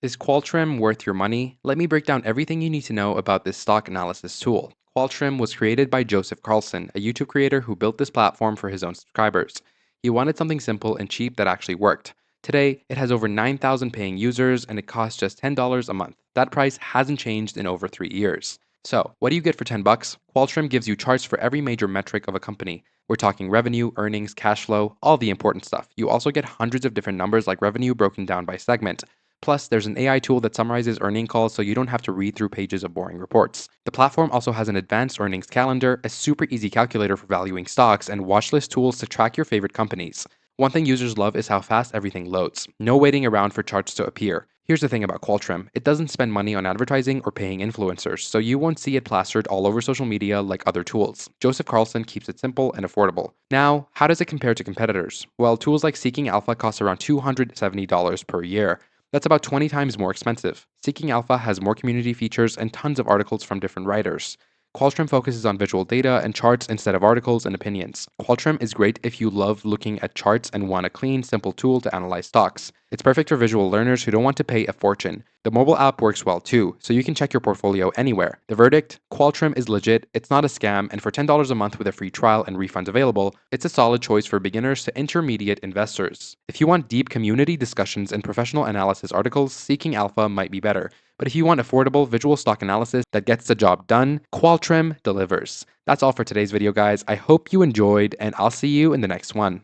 Is Qualtrim worth your money? Let me break down everything you need to know about this stock analysis tool. Qualtrim was created by Joseph Carlson, a YouTube creator who built this platform for his own subscribers. He wanted something simple and cheap that actually worked. Today, it has over 9,000 paying users and it costs just $10 a month. That price hasn't changed in over 3 years. So, what do you get for 10 bucks? Qualtrim gives you charts for every major metric of a company. We're talking revenue, earnings, cash flow, all the important stuff. You also get hundreds of different numbers like revenue broken down by segment. Plus, there's an AI tool that summarizes earning calls so you don't have to read through pages of boring reports. The platform also has an advanced earnings calendar, a super easy calculator for valuing stocks, and watchlist tools to track your favorite companies. One thing users love is how fast everything loads. No waiting around for charts to appear. Here's the thing about Qualtrim. It doesn't spend money on advertising or paying influencers, so you won't see it plastered all over social media like other tools. Joseph Carlson keeps it simple and affordable. Now, how does it compare to competitors? Well, tools like Seeking Alpha cost around $270 per year. That's about 20 times more expensive. Seeking Alpha has more community features and tons of articles from different writers. Qualtrim focuses on visual data and charts instead of articles and opinions. Qualtrim is great if you love looking at charts and want a clean, simple tool to analyze stocks. It's perfect for visual learners who don't want to pay a fortune. The mobile app works well too, so you can check your portfolio anywhere. The verdict? Qualtrim is legit, it's not a scam, and for $10 a month with a free trial and refunds available, it's a solid choice for beginners to intermediate investors. If you want deep community discussions and professional analysis articles, Seeking Alpha might be better. But if you want affordable visual stock analysis that gets the job done, Qualtrim delivers. That's all for today's video, guys. I hope you enjoyed, and I'll see you in the next one.